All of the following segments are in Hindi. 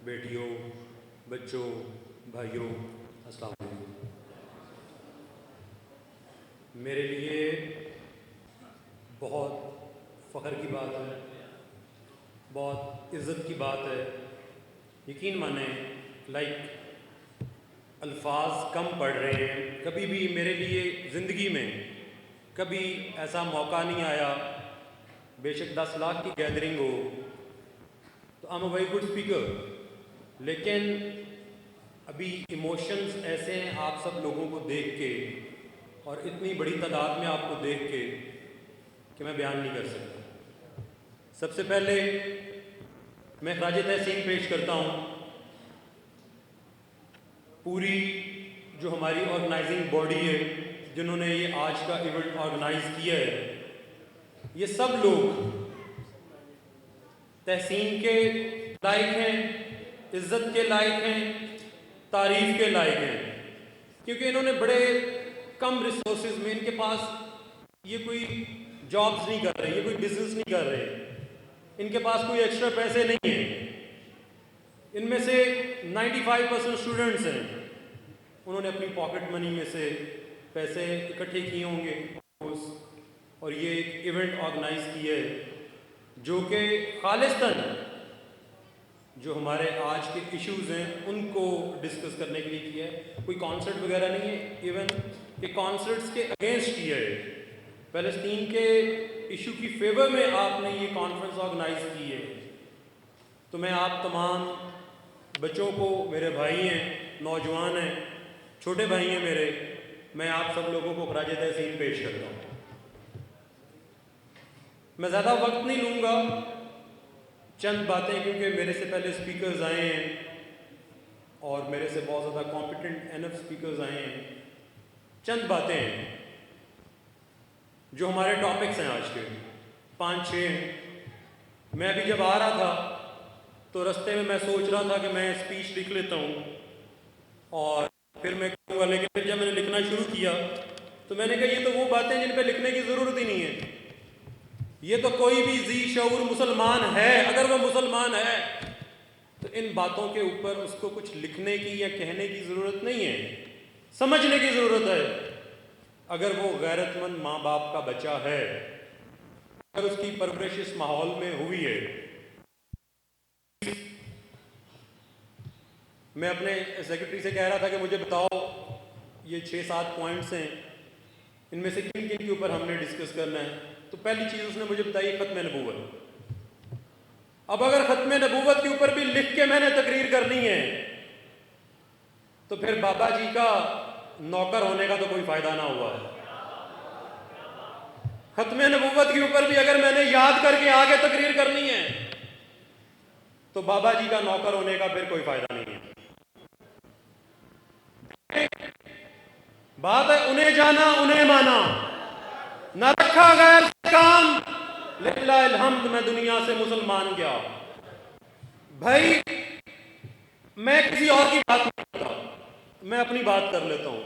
बेटियों, बच्चों, भाइयों, अस्सलाम वालेकुम। मेरे लिए बहुत फ़ख्र की बात है, बहुत इज़्ज़त की बात है। यकीन माने अल्फाज कम पड़ रहे हैं। कभी भी मेरे लिए ज़िंदगी में कभी ऐसा मौका नहीं आया, बेशक 10 लाख की गैदरिंग हो तो I am a very good speaker, लेकिन अभी इमोशंस ऐसे हैं आप सब लोगों को देख के और इतनी बड़ी तादाद में आपको देख के कि मैं बयान नहीं कर सकता। सबसे पहले मैं खराज तहसीन पेश करता हूँ पूरी जो हमारी ऑर्गेनाइजिंग बॉडी है, जिन्होंने ये आज का इवेंट ऑर्गेनाइज किया है। ये सब लोग तहसीन के लायक हैं, इज़्ज़त के लायक हैं, तारीफ़ के लायक हैं, क्योंकि इन्होंने बड़े कम रिसोर्सेज में, इनके पास ये कोई जॉब्स नहीं कर रहे, ये कोई बिजनेस नहीं कर रहे, इनके पास कोई एक्स्ट्रा पैसे नहीं हैं। इनमें से 95% स्टूडेंट्स हैं, उन्होंने अपनी पॉकेट मनी में से पैसे इकट्ठे किए होंगे और ये एक इवेंट ऑर्गेनाइज किया है जो कि खालिस्तन जो हमारे आज के इश्यूज हैं उनको डिस्कस करने के लिए किया है। कोई कॉन्सर्ट वगैरह नहीं है, इवन के कॉन्सर्ट्स के अगेंस्ट किया है। फ़लस्तीन के इशू की फेवर में आपने ये कॉन्फ्रेंस ऑर्गेनाइज की है। तो मैं आप तमाम बच्चों को, मेरे भाई हैं, नौजवान हैं, छोटे भाई हैं मेरे, मैं आप सब लोगों को खराज तहसीन पेश करता हूँ। मैं ज़्यादा वक्त नहीं लूँगा, चंद बातें, क्योंकि मेरे से पहले स्पीकर्स आए हैं और मेरे से बहुत ज़्यादा कॉम्पिटेंट एनफ स्पीकर्स आए हैं। चंद बातें हैं जो हमारे टॉपिक्स हैं आज के, 5-6 हैं। मैं अभी जब आ रहा था तो रास्ते में मैं सोच रहा था कि मैं स्पीच लिख लेता हूँ और फिर मैं कहूँगा, लेकिन फिर जब मैंने लिखना शुरू किया तो मैंने कहा ये तो वो बातें जिन पर लिखने की ज़रूरत ही नहीं है। ये तो कोई भी जी शऊर मुसलमान है, अगर वो मुसलमान है तो इन बातों के ऊपर उसको कुछ लिखने की या कहने की ज़रूरत नहीं है, समझने की ज़रूरत है। अगर वो गैरतमंद माँ बाप का बच्चा है, अगर उसकी परवरिश इस माहौल में हुई है। मैं अपने सेक्रेटरी से कह रहा था कि मुझे बताओ ये 6-7 पॉइंट्स हैं, इनमें से किन किन के ऊपर हमने डिस्कस करना है। तो पहली चीज़ उसने मुझे बताई ख़त्म नबूवत। अब अगर ख़त्म नबूवत के ऊपर भी लिख के मैंने तकरीर करनी है तो फिर बाबा जी का नौकर होने का तो कोई फ़ायदा ना हुआ है। ख़त्म नबूवत के ऊपर भी अगर मैंने याद करके आगे तकरीर करनी है तो बाबा जी का नौकर होने का फिर कोई फ़ायदा नहीं है। बात है उन्हें जाना उन्हें माना, न रखा गैर काम, लिल्लाहिल हम्द, मैं दुनिया से मुसलमान गया। भाई मैं किसी और की बात नहीं करता, मैं अपनी बात कर लेता हूं।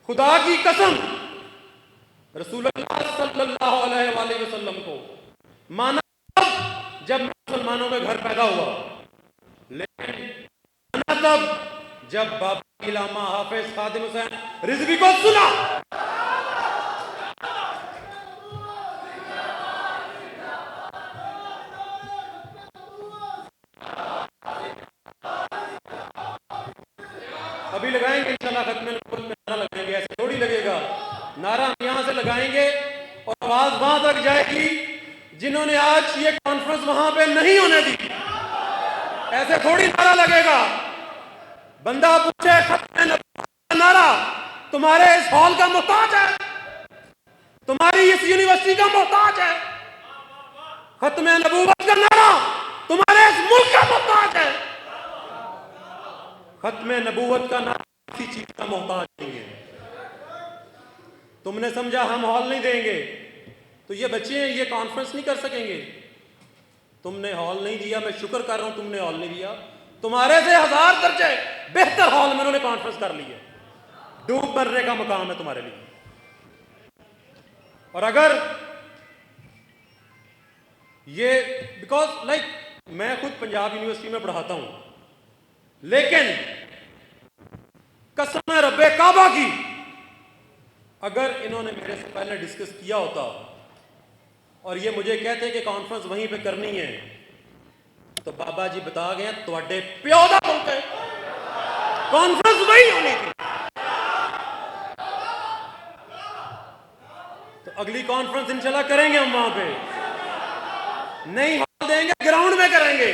खुदा की कसम, रसूलुल्लाह सल्लल्लाहु अलैहि वसल्लम को माना जब मुसलमानों में घर पैदा हुआ, लेकिन माना तब जब बाबा इलामा हाफिज खादिम हुसैन रिजवी को सुना। अभी लगाएंगे इंशाल्लाह, खत्म नबूवत में नारा लगाएंगे, ऐसे थोड़ी लगेगा। नारा हम यहां से लगाएंगे और आवाज वहां तक जाएगी जिन्होंने आज ये कॉन्फ्रेंस वहां पे नहीं होने दी। ऐसे थोड़ी नारा लगेगा। बंदा पूछे खत्म नबूवत का नारा तुम्हारे इस हॉल का मोहताज है, तुम्हारी इस यूनिवर्सिटी का मोहताज है। खत्म नबूवत का नारा तुम्हारे इस मुल्क का मोहताज है। खत्म नबूवत का नारा किसी चीज का मोहताज नहीं है। तुमने समझा हम हॉल नहीं देंगे तो ये बच्चे हैं, ये कॉन्फ्रेंस नहीं कर सकेंगे। तुमने हॉल नहीं दिया, मैं शुक्र कर रहा हूं तुमने हॉल नहीं दिया। तुम्हारे से 1000 दर्जे बेहतर हॉल में उन्होंने कॉन्फ्रेंस कर ली है। डूब मरने का मुकाम है तुम्हारे लिए। और अगर ये बिकॉज मैं खुद पंजाब यूनिवर्सिटी में पढ़ाता हूं, लेकिन कसम है रब्बे काबा की, अगर इन्होंने मेरे से पहले डिस्कस किया होता और ये मुझे कहते कि कॉन्फ्रेंस वहीं पे करनी है, तो बाबा जी बता गए तुहाडे प्यो दा मुल्क है, कॉन्फ्रेंस वहीं होनी थी। तो अगली कॉन्फ्रेंस इंशाल्लाह करेंगे हम वहां पे, नहीं हॉल देंगे ग्राउंड में करेंगे,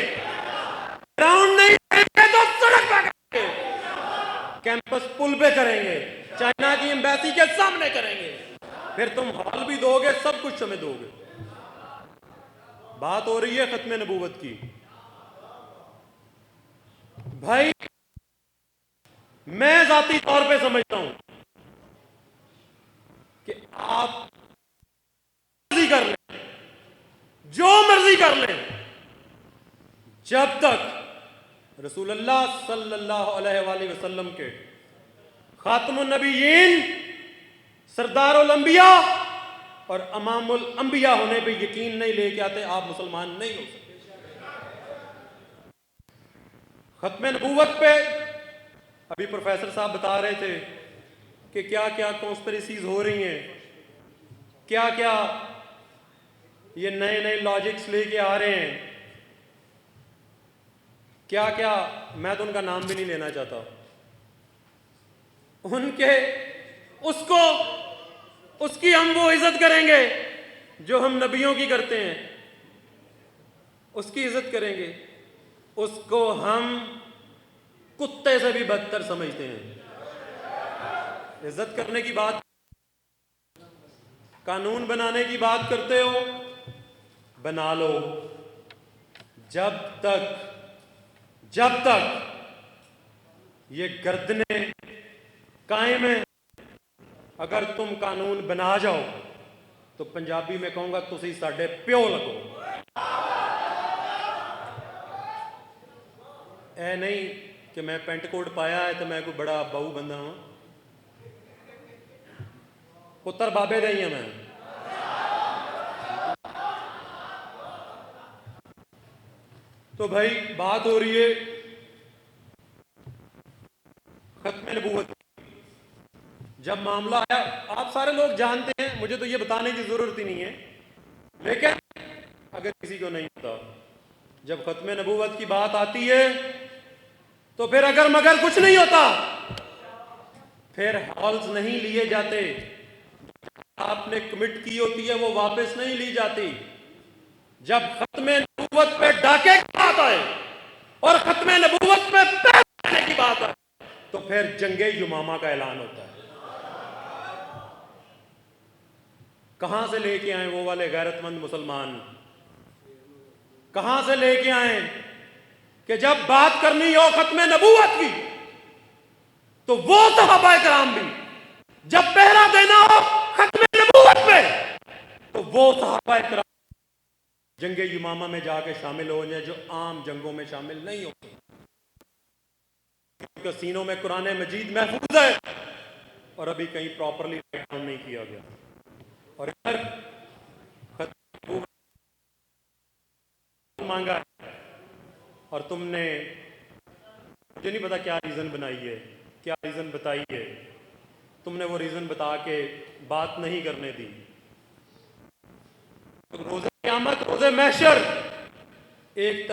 ग्राउंड नहीं देंगे तो सड़क पे करेंगे, कैंपस पुल पे करेंगे, चाइना की एम्बेसी के सामने करेंगे, फिर तुम हॉल भी दोगे, सब कुछ हमें दोगे। बात हो रही है खत्मे नबूवत की। भाई मैं जाती तौर पे समझता हूं कि आप मर्जी कर लें, जो मर्जी कर लें, जब तक रसूलुल्लाह सल्लल्लाहु अलैहि वसल्लम के खातमुन नबीयीन, सरदारुल अंबिया और अमामुल अंबिया होने पे यकीन नहीं लेके आते, आप मुसलमान नहीं हो सकते। खत्मे नबूवत पे अभी प्रोफेसर साहब बता रहे थे कि क्या क्या कॉन्स्पिरेसीज हो रही हैं, क्या क्या ये नए नए लॉजिक्स लेके आ रहे हैं, क्या क्या, मैं तो उनका नाम भी नहीं लेना चाहता, उनके उसको उसकी हम वो इज्जत करेंगे जो हम नबियों की करते हैं, उसकी इज्जत करेंगे, उसको हम कुत्ते से भी बदतर समझते हैं। इज्जत करने की बात, कानून बनाने की बात करते हो, बना लो, जब तक ये गर्दने कायम है, अगर तुम कानून बना जाओ तो पंजाबी में कहूंगा तुसी साडे प्यो लगो। ऐ नहीं कि मैं पेंट कोट पाया है तो मैं कोई बड़ा बहु बंदा हूं, पुत्र बाबे दे ही है मैं। तो भाई बात हो रही है खत्मे नबूवत। जब मामला आया, आप सारे लोग जानते हैं, मुझे तो ये बताने की जरूरत ही नहीं है, लेकिन अगर किसी को नहीं पता, जब खत्मे नबूवत की बात आती है तो फिर अगर मगर कुछ नहीं होता, फिर हॉल्स नहीं लिए जाते, आपने कमिट की होती है वो वापस नहीं ली जाती। जब खत्मे नबूवत पे डाके की बात आए और खत्मे नबूवत पे पैर देने की बात आए तो फिर जंगे युमामा का ऐलान होता है। कहां से लेके आए वो वाले गैरतमंद मुसलमान, कहां से लेके आए कि जब बात करनी हो खत्मे नबूवत की तो वो सहाबाए कराम भी, जब पहरा देना हो खत्मे नबूवत पे तो वो सहाबाए कराम जंगे युमामा में जाके शामिल हो जाए, जो आम जंगों में शामिल नहीं होते, क्योंकि सीनों में कुरान मजीद महफूज है और अभी कहीं प्रॉपरली राइट डाउन नहीं किया गया। और इधर मांगा है और तुमने, मुझे नहीं पता क्या रीजन बनाई है, क्या रीजन बताई है, तुमने वो रीजन बता के बात नहीं करने दी। तो रोज़े क़यामत, रोज़े महशर, एक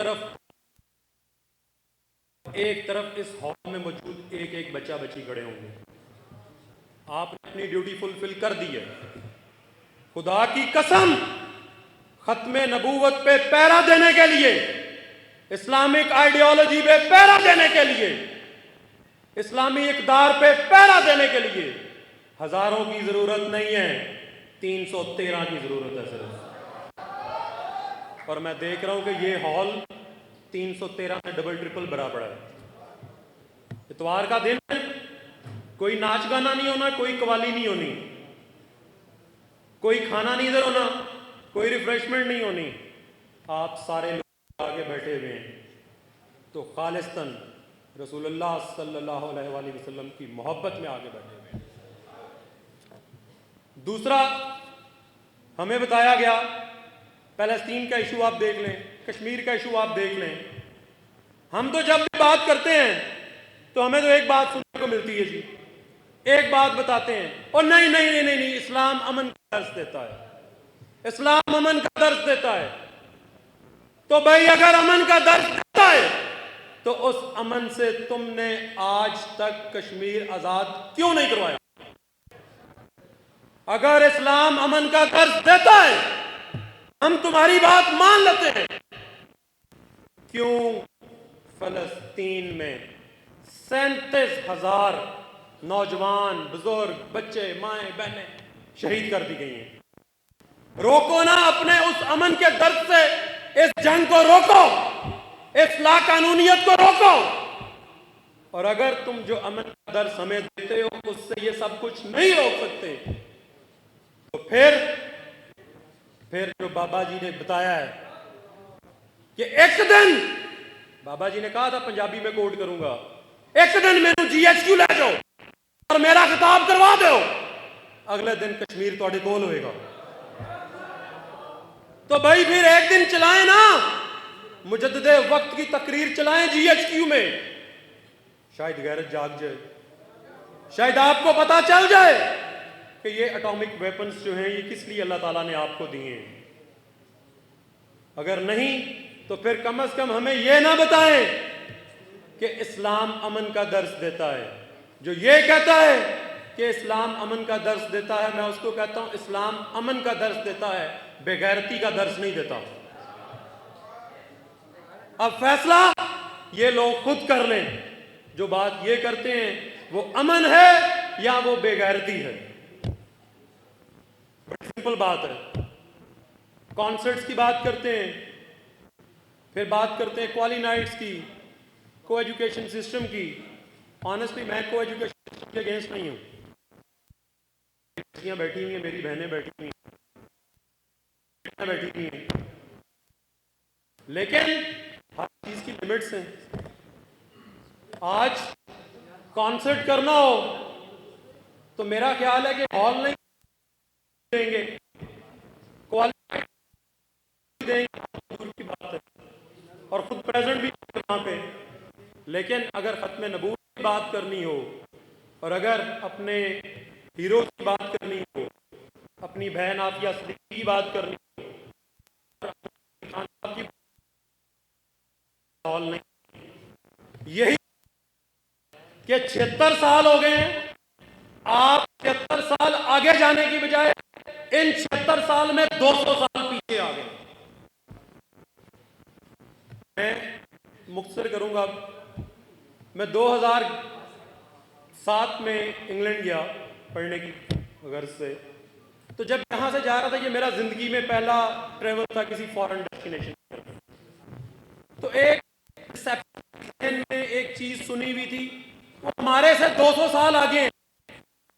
तरफ इस हॉल में मौजूद एक एक बच्चा बच्ची खड़े होंगे। आपने अपनी ड्यूटी फुलफिल कर दी है। खुदा की कसम, खत्मे नबूवत पे पहरा देने के लिए, इस्लामिक आइडियोलॉजी पे पहरा देने के लिए, इस्लामी इक़दार पे पहरा देने के लिए हजारों की जरूरत नहीं है, 313 की जरूरत है सिर्फ। और मैं देख रहा हूं कि ये हॉल 313 में डबल ट्रिपल भरा पड़ा है। इतवार का दिन, कोई नाच गाना नहीं होना, कोई कवाली नहीं होनी, कोई खाना नहीं इधर होना, कोई रिफ्रेशमेंट नहीं होनी, आप सारे लोग आगे बैठे हुए हैं तो खालिस्तन रसूलुल्लाह सल्लल्लाहु अलैहि वसल्लम की मोहब्बत में आगे बैठे हुए हैं। दूसरा, हमें बताया गया, पैलेस्तीन का इशू आप देख लें, कश्मीर का इशू आप देख लें, हम तो जब भी बात करते हैं तो हमें तो एक बात सुनने को मिलती है जी, एक बात बताते हैं और नहीं नहीं नहीं नहीं नहीं, इस्लाम अमन का दर्स देता है, इस्लाम अमन का दर्स देता है। तो भाई अगर अमन का दर्स देता है तो उस अमन से तुमने आज तक कश्मीर आजाद क्यों नहीं करवाया? अगर इस्लाम अमन का दर्स देता है, हम तुम्हारी बात मान लेते हैं, क्यों फलस्तीन में 37,000 नौजवान, बुजुर्ग, बच्चे, माएं, बहनें शहीद कर दी गई हैं? रोको ना अपने उस अमन के दर्द से, इस जंग को रोको, इस लाकानूनियत को रोको। और अगर तुम जो अमन का दर्द हमें देते हो उससे ये सब कुछ नहीं रोक सकते, तो फिर जो बाबा जी ने बताया है कि एक दिन, बाबा जी ने कहा था, पंजाबी में कोट करूंगा, एक दिन मैंने GHQ ले जाओ और मेरा खिताब करवा दो, अगले दिन कश्मीर थोड़े कोल होएगा। तो भाई फिर एक दिन चलाएं ना, मुजद्दिदे वक्त की तकरीर चलाएं GHQ में, शायद गैरत जाग जाए, शायद आपको पता चल जाए कि ये एटॉमिक वेपन्स जो हैं ये किस लिए अल्लाह ताला ने आपको दिए हैं। अगर नहीं तो फिर कम से कम हमें यह ना बताएं कि इस्लाम अमन का दर्स देता है। जो ये कहता है कि इस्लाम अमन का दर्स देता है, मैं उसको कहता हूं इस्लाम अमन का दर्स देता है, बेगैरती का दर्स नहीं देता। अब फैसला ये लोग खुद कर लें, जो बात ये करते हैं वो अमन है या वो बेगैरती है। बड़ी सिंपल बात है। कॉन्सर्ट्स की बात करते हैं, फिर बात करते हैं क्वाली नाइट्स की, को एजुकेशन सिस्टम की। ऑनेस्टली मैं को एजुकेशन सिस्टम के अगेंस्ट नहीं हूं। बच्चियां बैठी हुई हैं, मेरी बहनें बैठी हुई हैं, बैठी हुई हैं, लेकिन हर चीज की लिमिट्स हैं। आज कॉन्सर्ट करना हो तो मेरा ख्याल है कि हॉल नहीं देंगे, क्वालिटी देंगे, दूर की बात है, और खुद प्रेजेंट भी वहां पे। लेकिन अगर खत्म नबूवत की बात करनी हो और अगर अपने हीरो की बात करनी हो, अपनी बहन आफिया सिद्दीकी की बात करनी हो, की हॉल नहीं। यही कि 76 साल हो गए हैं, आप 76 साल आगे जाने की बजाय इन 76 साल में 200 साल पीछे आ गए। मैं मुख्तसर करूंगा। मैं 2007 में इंग्लैंड गया पढ़ने की गर्ज से। तो जब यहां से जा रहा था, ये मेरा जिंदगी में पहला ट्रेवल था किसी फॉरेन डेस्टिनेशन। तो एक रिसेप्शन में एक चीज सुनी हुई थी, वो हमारे से 200 साल आगे हैं,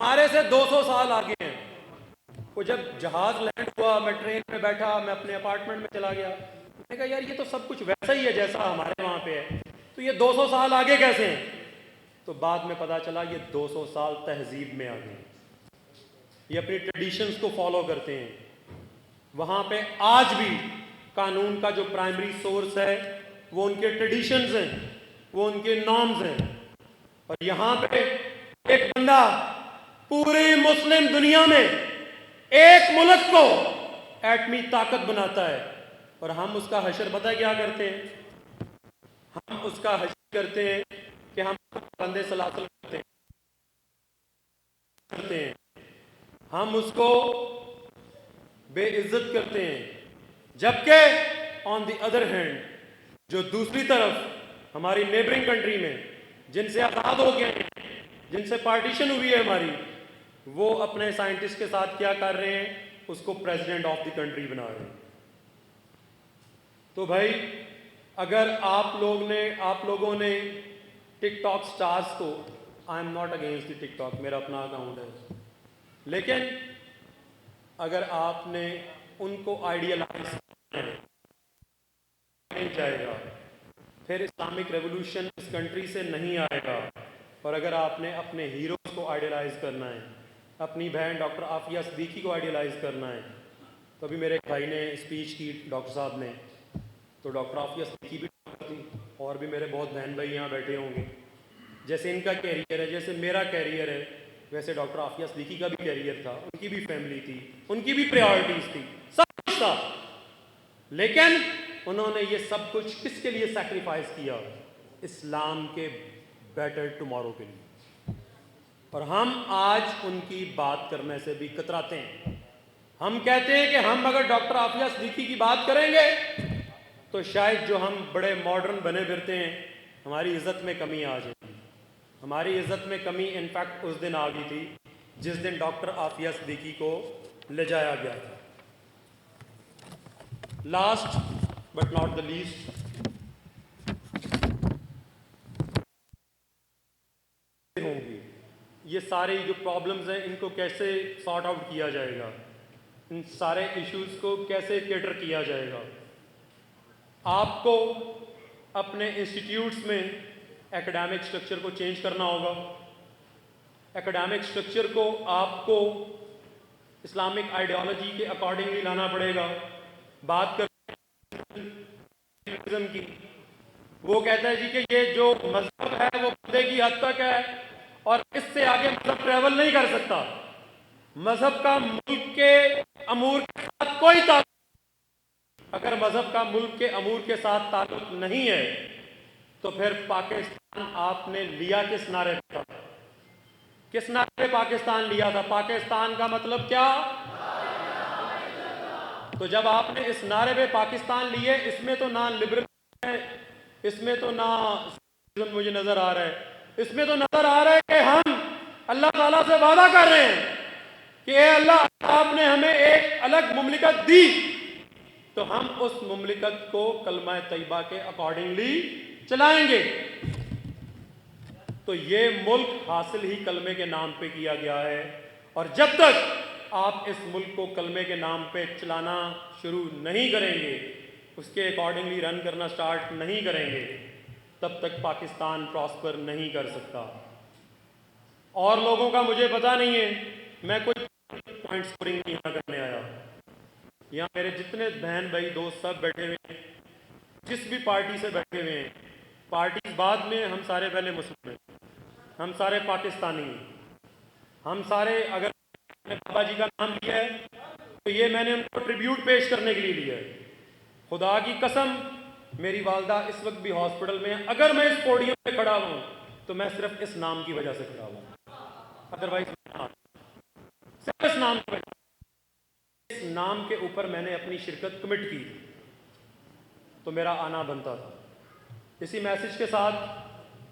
हमारे से 200 साल आगे हैं। वो जब जहाज लैंड हुआ, मैं ट्रेन में बैठा, मैं अपने अपार्टमेंट में चला गया। मैंने कहा यार ये तो सब कुछ वैसा ही है जैसा हमारे वहां पे है, तो ये 200 साल आगे कैसे हैं? तो बाद में पता चला ये 200 साल तहजीब में आ गए, ये अपनी ट्रेडिशंस को फॉलो करते हैं। वहां पे आज भी कानून का जो प्राइमरी सोर्स है वो उनके ट्रेडिशंस हैं, वो उनके नॉर्म्स हैं। और यहां पे एक बंदा पूरी मुस्लिम दुनिया में एक मुल्क को एटमी ताकत बनाता है, और हम उसका हशर पता है क्या करते हैं? हम उसका हशर करते हैं कि हम बंदे सलासल करते हैं, हम उसको बेइज्जत करते हैं। जबकि ऑन द अदर हैंड जो दूसरी तरफ हमारी नेबरिंग कंट्री में जिनसे आज़ाद हो गए हैं, जिनसे पार्टीशन हुई है हमारी, वो अपने साइंटिस्ट के साथ क्या कर रहे हैं? उसको प्रेसिडेंट ऑफ द कंट्री बना रहे हैं। तो भाई अगर आप लोगों ने टिकटॉक स्टार्स को, I am not against the TikTok, मेरा अपना अकाउंट है, लेकिन अगर आपने उनको आइडियलाइज नहीं जाएगा, फिर इस्लामिक रेवोल्यूशन इस कंट्री से नहीं आएगा। और अगर आपने अपने हीरोज़ को आइडियलाइज करना है, अपनी बहन डॉक्टर आफिया सिद्दीकी को आइडियलाइज करना है, तो अभी मेरे भाई ने स्पीच की डॉक्टर साहब ने, तो डॉक्टर आफिया सिद्दीकी भी थी और भी मेरे बहुत बहन भाई यहाँ बैठे होंगे, जैसे इनका कैरियर है, जैसे मेरा कैरियर है, वैसे डॉक्टर आफिया सिद्दीकी का भी कैरियर था, उनकी भी फैमिली थी, उनकी भी प्रायोरिटीज थी, सब कुछ था। लेकिन उन्होंने ये सब कुछ किसके लिए सैक्रिफाइस किया? इस्लाम के बेटर टुमारो के लिए। और हम आज उनकी बात करने से भी कतराते हैं। हम कहते हैं कि हम अगर डॉक्टर आफिया सिद्दीकी की बात करेंगे तो शायद जो हम बड़े मॉडर्न बने फिरते हैं, हमारी इज्जत में कमी आ जाएगी। हमारी इज्जत में कमी इनफैक्ट उस दिन आ गई थी जिस दिन डॉक्टर आफिया सिद्दीकी को ले जाया गया था। Last but not the least, होंगी ये सारे जो प्रॉब्लम्स हैं, इनको कैसे सॉर्ट आउट किया जाएगा, इन सारे इश्यूज को कैसे कैटर किया जाएगा। आपको अपने इंस्टीट्यूट्स में एकेडमिक स्ट्रक्चर को चेंज करना होगा। एकेडमिक स्ट्रक्चर को आपको इस्लामिक आइडियोलॉजी के अकॉर्डिंगली लाना पड़ेगा। बात कर की, वो कहता है जी कि ये जो मजहब है वो बंदे की हद तक है और इससे आगे मजहब ट्रेवल नहीं कर सकता। मजहब का मुल्क के अमूर के साथ कोई ताल्लुक, अगर मजहब का मुल्क के अमूर के साथ ताल्लुक नहीं है तो फिर पाकिस्तान आपने लिया किस नारे पर? किस नारे पे पाकिस्तान लिया था? पाकिस्तान का मतलब क्या? तो जब आपने इस नारे पे पाकिस्तान लिए, इसमें तो ना लिबरल है, इसमें तो ना मुझे नजर आ रहा है, इसमें तो नजर आ रहा है कि हम अल्लाह ताला से वादा कर रहे हैं कि अल्लाह आपने हमें एक अलग मुमलिकत दी तो हम उस मुमलिकत को कलमा तैयबा के अकॉर्डिंगली चलाएंगे। तो ये मुल्क हासिल ही कलमे के नाम पे किया गया है, और जब तक आप इस मुल्क को कलमे के नाम पे चलाना शुरू नहीं करेंगे, उसके अकॉर्डिंगली रन करना स्टार्ट नहीं करेंगे, तब तक पाकिस्तान प्रॉस्पर नहीं कर सकता। और लोगों का मुझे पता नहीं है, मैं कोई पॉइंट स्कोरिंग नहीं यहाँ करने आया। यहाँ मेरे जितने बहन भाई दोस्त सब बैठे हुए हैं, जिस भी पार्टी से बैठे हुए हैं, पार्टी बाद में, हम सारे पहले मुस्लिम हैं, हम सारे पाकिस्तानी हैं, हम सारे, अगर बाबा जी का नाम लिया है तो ये मैंने उनको ट्रिब्यूट पेश करने के लिए लिया है। खुदा की कसम, मेरी वालदा इस वक्त भी हॉस्पिटल में है। अगर मैं इस पोडियम पे खड़ा हूं तो मैं सिर्फ इस नाम की वजह से खड़ा हूं, अदरवाइज सिर्फ इस नाम की वजह। इस नाम के ऊपर मैंने अपनी शिरकत कमिट की तो मेरा आना बनता था। इसी मैसेज के साथ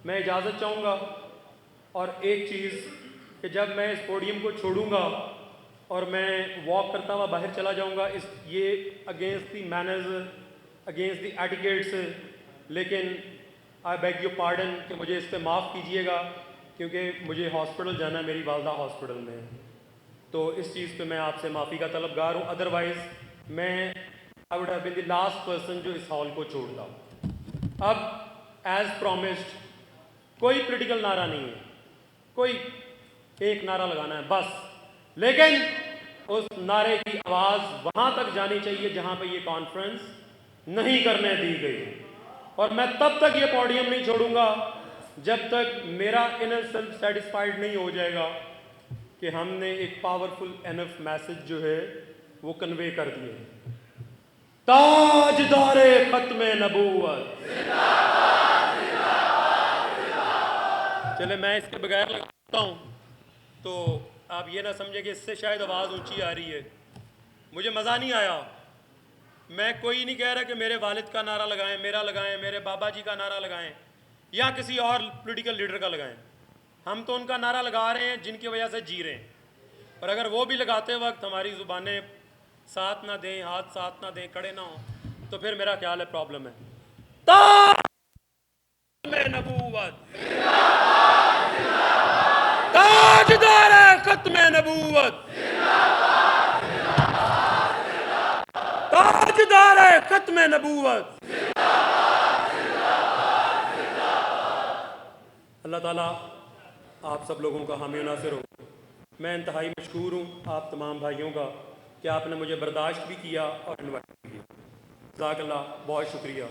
मैं इजाज़त चाहूँगा, और एक चीज़ कि जब मैं इस पोडियम को छोड़ूंगा और मैं वॉक करता हुआ बाहर चला जाऊंगा, इस ये against the manners, against the etiquettes, लेकिन आई बेग यू पार्डन कि मुझे इस पर माफ़ कीजिएगा, क्योंकि मुझे हॉस्पिटल जाना है, मेरी वालदा हॉस्पिटल में है, तो इस चीज़ पे मैं आपसे माफ़ी का तलबगार हूँ। अदरवाइज़ मैं I would have been the last person जो इस हॉल को छोड़ता। अब एज प्रॉमिस्ड कोई पॉलिटिकल नारा नहीं है, कोई एक नारा लगाना है बस, लेकिन उस नारे की आवाज़ वहाँ तक जानी चाहिए जहाँ पे ये कॉन्फ्रेंस नहीं करने दी गई। और मैं तब तक ये पोडियम नहीं छोड़ूंगा जब तक मेरा इनर सेल्फ सेटिस्फाइड नहीं हो जाएगा कि हमने एक पावरफुल एनफ मैसेज जो है वो कन्वे कर दिए। ताजदारे खत्म नबूवत, चले मैं इसके बगैर लगाता हूँ तो आप ये ना समझे कि इससे शायद आवाज़ ऊंची आ रही है। मुझे मज़ा नहीं आया। मैं कोई नहीं कह रहा कि मेरे वालिद का नारा लगाएं, मेरा लगाएं, मेरे बाबा जी का नारा लगाएं या किसी और पॉलिटिकल लीडर का लगाएं। हम तो उनका नारा लगा रहे हैं जिनकी वजह से जी रहे हैं, और अगर वो भी लगाते वक्त हमारी ज़ुबानें साथ ना दें, हाथ साथ ना दें, खड़े ना हो, तो फिर मेरा ख्याल है प्रॉब्लम है। नबूवत, ताजदार खत्म नबूवत, ताजदार खत्म नबूवत। अल्लाह ताला आप सब लोगों का हामी नासिर हो। मैं इंतहाई मशकूर हूँ आप तमाम भाइयों का कि आपने मुझे बर्दाश्त भी किया और इन्वाइट भी किया। जज़ाकल्लाह, बहुत शुक्रिया।